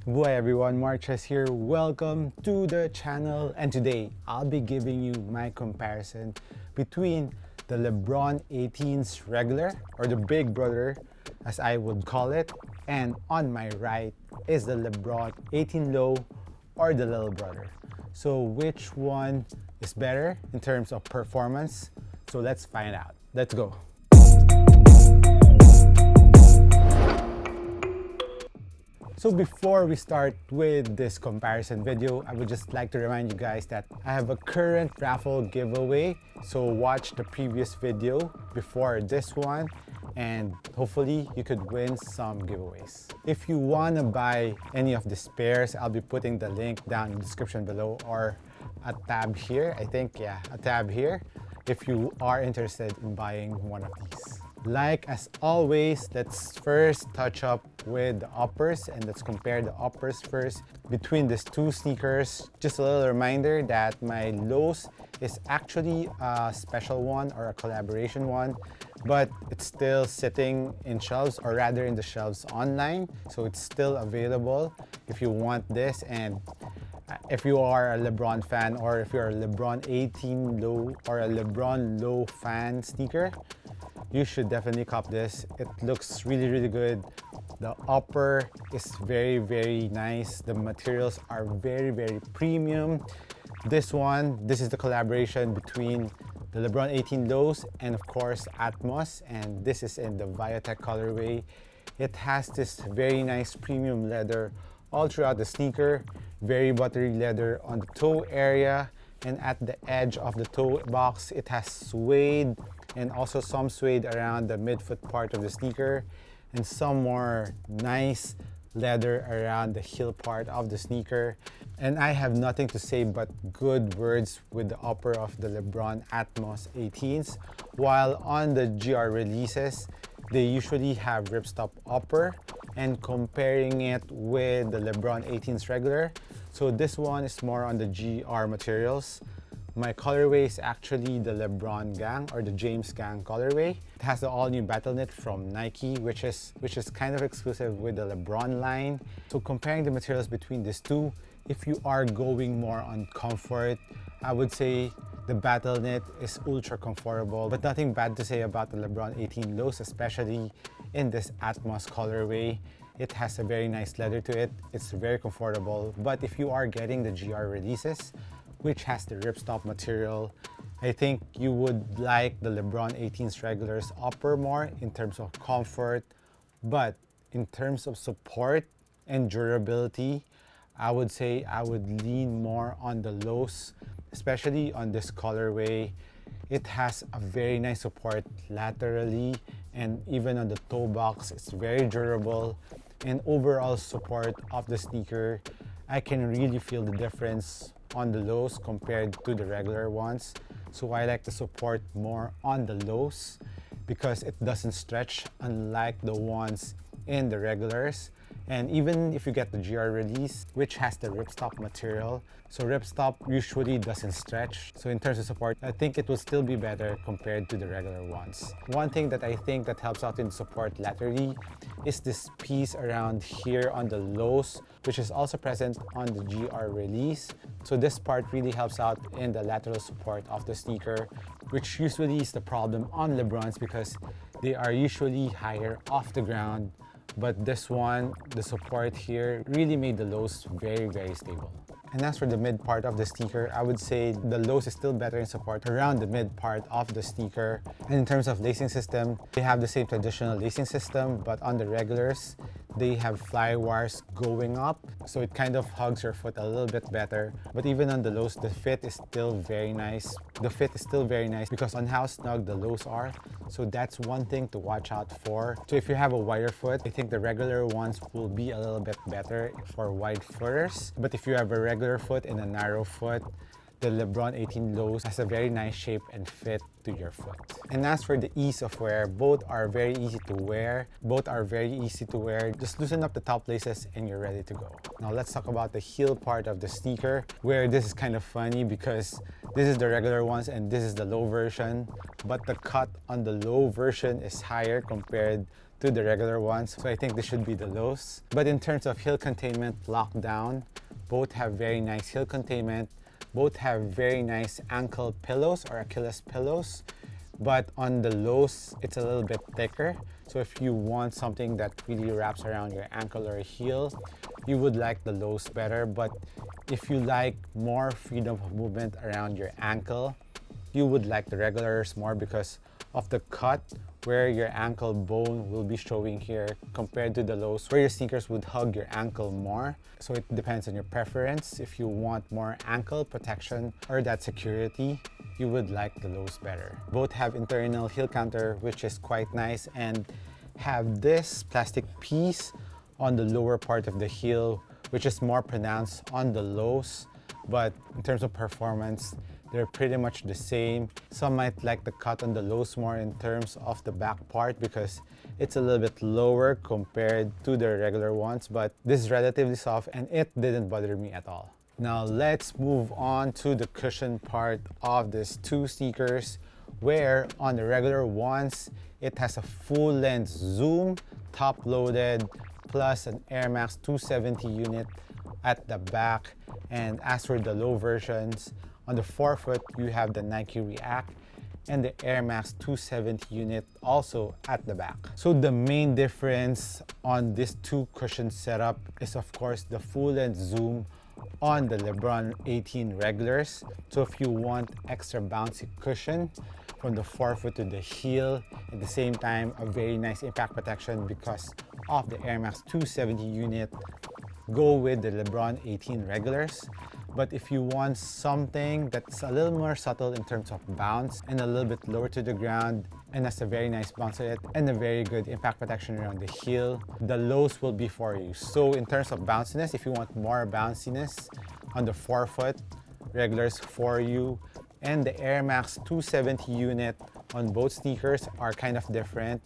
Boy everyone, MARKCHES here. Welcome to the channel, and today I'll be giving you my comparison between the Lebron 18's regular, or the big brother as I would call it, and on my right is the Lebron 18 low, or the little brother. So which one is better in terms of performance? So let's find out. Let's go. So before we start with this comparison video, I would just like to remind you guys that I have a current raffle giveaway. So watch the previous video before this one and hopefully you could win some giveaways. If you want to buy any of these pairs, I'll be putting the link down in the description below or a tab here. I think, yeah, a tab here if you are interested in buying one of these. Like as always, let's first touch up with the uppers and let's compare the uppers first between these two sneakers. Just a little reminder that my lows is actually a special one or a collaboration one, but it's still sitting in shelves, or rather in the shelves online, so it's still available if you want this. And if you are a Lebron fan, or if you're a Lebron 18 low or a Lebron low fan sneaker, you should definitely cop this. It looks really good. The upper is very nice. The materials are very premium. This is the collaboration between the Lebron 18 lows and of course Atmos, and this is in the Viotech colorway. It has this very nice premium leather all throughout the sneaker, very buttery leather on the toe area, and at the edge of the toe box it has suede and also some suede around the midfoot part of the sneaker, and some more nice leather around the heel part of the sneaker. And I have nothing to say but good words with the upper of the Lebron Atmos 18s, while on the GR releases they usually have ripstop upper, and comparing it with the Lebron 18's regular, so this one is more on the GR materials. My colorway is actually the Lebron Gang, or the James Gang colorway. It has the all-new battle knit from Nike, which is kind of exclusive with the Lebron line. So comparing the materials between these two, if you are going more on comfort, I would say the battle knit is ultra comfortable, but nothing bad to say about the Lebron 18 lows, especially in this Atmos colorway. It has a very nice leather to it. It's very comfortable. But if you are getting the GR releases, which has the ripstop material, I think you would like the Lebron 18's regulars upper more in terms of comfort, but in terms of support and durability, I would say I would lean more on the lows, especially on this colorway. It has a very nice support laterally, and even on the toe box, it's very durable. And overall support of the sneaker, I can really feel the difference on the lows compared to the regular ones. So I like the support more on the lows because it doesn't stretch, unlike the ones in the regulars. And even if you get the GR release, which has the ripstop material, so ripstop usually doesn't stretch. So in terms of support, I think it will still be better compared to the regular ones. One thing that I think that helps out in support laterally is this piece around here on the lows, which is also present on the GR release. So this part really helps out in the lateral support of the sneaker, which usually is the problem on Lebrons because they are usually higher off the ground. But this one, the support here really made the lows very stable. And as for the mid part of the sneaker, I would say the lows is still better in support around the mid part of the sneaker. And in terms of lacing system, they have the same traditional lacing system, but on the regulars, they have fly wires going up, so it kind of hugs your foot a little bit better. But even on the lows, the fit is still very nice. The fit is still very nice because on how snug the lows are. So that's one thing to watch out for. So if you have a wider foot, I think the regular ones will be a little bit better for wide footers. But if you have a regular foot and a narrow foot, the Lebron 18 lows has a very nice shape and fit to your foot. And as for the ease of wear, both are very easy to wear. Just loosen up the top laces and you're ready to go. Now let's talk about the heel part of the sneaker, where this is kind of funny because this is the regular ones and this is the low version, but the cut on the low version is higher compared to the regular ones. So I think this should be the lows. But in terms of heel containment, lockdown, both have very nice heel containment. Both have very nice ankle pillows or Achilles pillows. But on the lows, it's a little bit thicker. So if you want something that really wraps around your ankle or heel, you would like the lows better. But if you like more freedom of movement around your ankle, you would like the regulars more because of the cut where your ankle bone will be showing here compared to the lows where your sneakers would hug your ankle more. So it depends on your preference. If you want more ankle protection or that security, you would like the lows better. Both have internal heel counter, which is quite nice, and have this plastic piece on the lower part of the heel, which is more pronounced on the lows. But in terms of performance, they're pretty much the same. Some might like the cut on the lows more in terms of the back part because it's a little bit lower compared to the regular ones, but this is relatively soft and it didn't bother me at all. Now let's move on to the cushion part of these two sneakers, where on the regular ones, it has a full length zoom, top loaded, plus an Air Max 270 unit at the back. And as for the low versions, on the forefoot, you have the Nike React and the Air Max 270 unit also at the back. So the main difference on this two cushion setup is of course the full length zoom on the Lebron 18 regulars. So if you want extra bouncy cushion from the forefoot to the heel, at the same time a very nice impact protection because of the Air Max 270 unit, go with the Lebron 18 regulars. But if you want something that's a little more subtle in terms of bounce and a little bit lower to the ground and has a very nice bounce on it and a very good impact protection around the heel, the lows will be for you. So in terms of bounciness, if you want more bounciness on the forefoot, regulars for you. And the Air Max 270 unit on both sneakers are kind of different.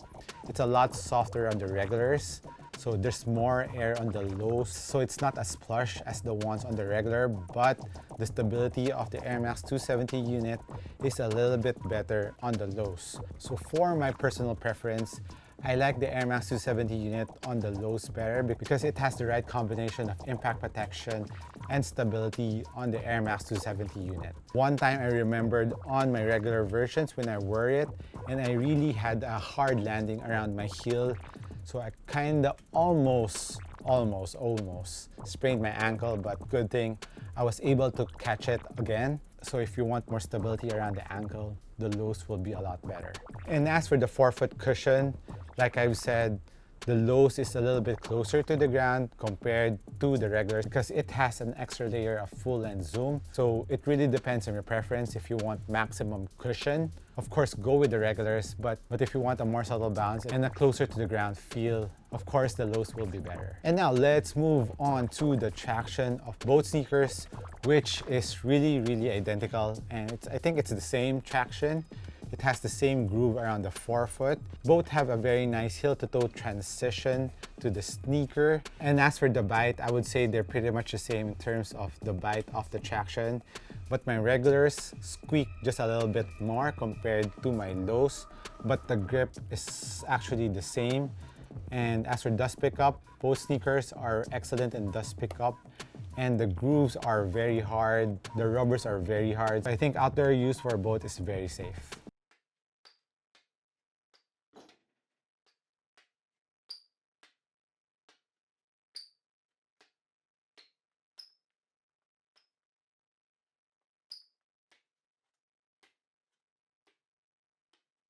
It's a lot softer on the regulars, so there's more air on the lows, so it's not as plush as the ones on the regular, but the stability of the Air Max 270 unit is a little bit better on the lows. So for my personal preference, I like the Air Max 270 unit on the lows better because it has the right combination of impact protection and stability on the Air Max 270 unit. One time I remembered on my regular versions when I wore it and I really had a hard landing around my heel, so I kinda almost sprained my ankle, but good thing I was able to catch it again. So if you want more stability around the ankle, the lows will be a lot better. And as for the forefoot cushion, like I've said, the lows is a little bit closer to the ground compared to the regulars because it has an extra layer of full length zoom. So it really depends on your preference. If you want maximum cushion, of course go with the regulars, but if you want a more subtle bounce and a closer to the ground feel, of course the lows will be better. And now let's move on to the traction of both sneakers, which is really identical, and I think it's the same traction. It has the same groove around the forefoot. Both have a very nice heel-to-toe transition to the sneaker. And as for the bite, I would say they're pretty much the same in terms of the bite of the traction. But my regulars squeak just a little bit more compared to my lows. But the grip is actually the same. And as for dust pickup, both sneakers are excellent in dust pickup. And the grooves are very hard. The rubbers are very hard. I think outdoor use for both is very safe.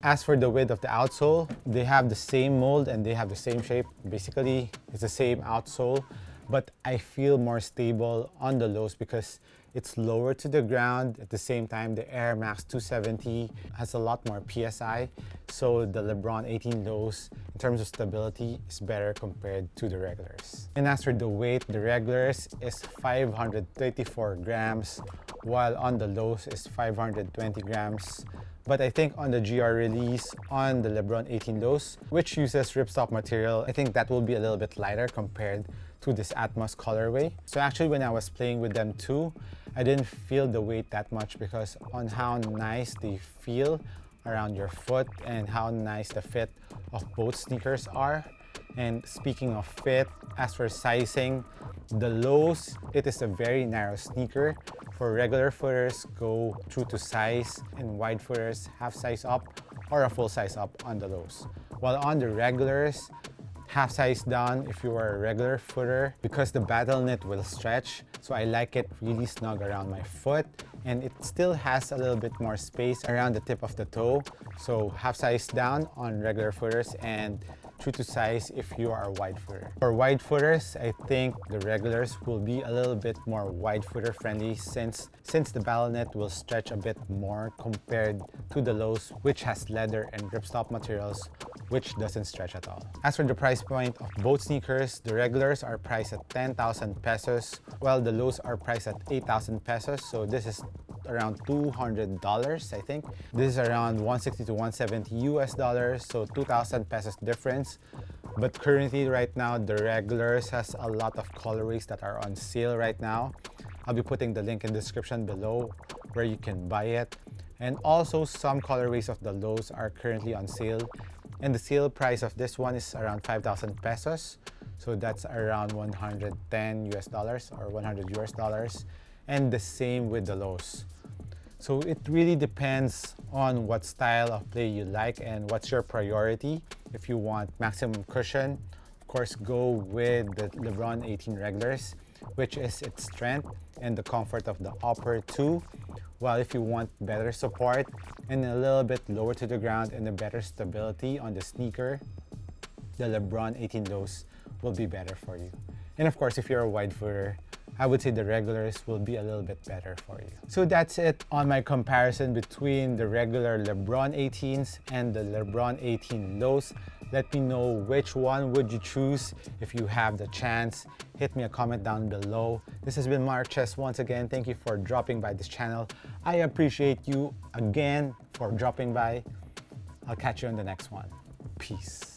As for the width of the outsole, they have the same mold and they have the same shape. Basically, it's the same outsole, but I feel more stable on the lows because it's lower to the ground. At the same time, the Air Max 270 has a lot more PSI, so the Lebron 18 lows, in terms of stability, is better compared to the regulars. And as for the weight, the regulars is 534 grams, while on the lows is 520 grams. But I think on the GR release, on the Lebron 18 lows, which uses ripstop material, I think that will be a little bit lighter compared to this Atmos colorway. So actually when I was playing with them too, I didn't feel the weight that much because on how nice they feel around your foot and how nice the fit of both sneakers are. And speaking of fit, as for sizing, the lows, it is a very narrow sneaker. For regular footers, go true to size, and wide footers, half size up or a full size up on the lows. While on the regulars, half size down if you are a regular footer, because the battle knit will stretch, so I like it really snug around my foot, and it still has a little bit more space around the tip of the toe. So half size down on regular footers and true to size if you are a wide footer. For wide footers, I think the regulars will be a little bit more wide footer friendly since the battle knit will stretch a bit more compared to the lows, which has leather and ripstop materials, which doesn't stretch at all. As for the price point of both sneakers, the regulars are priced at 10,000 pesos, while the lows are priced at 8,000 pesos. So this is around $200, I think. This is around 160 to 170 US dollars, so 2,000 pesos difference. But currently, right now, the regulars has a lot of colorways that are on sale right now. I'll be putting the link in the description below where you can buy it. And also, some colorways of the lows are currently on sale. And the sale price of this one is around 5,000 pesos. So that's around 110 US dollars or 100 US dollars. And the same with the lows. So it really depends on what style of play you like and what's your priority. If you want maximum cushion, of course, go with the Lebron 18 regulars, which is its strength and the comfort of the upper two. While if you want better support and a little bit lower to the ground and a better stability on the sneaker, the Lebron 18 lows will be better for you. And of course, if you're a wide footer, I would say the regulars will be a little bit better for you. So that's it on my comparison between the regular Lebron 18s and the Lebron 18 lows. Let me know which one would you choose if you have the chance. Hit me a comment down below. This has been MARKCHES once again. Thank you for dropping by this channel. I appreciate you again for dropping by. I'll catch you on the next one. Peace.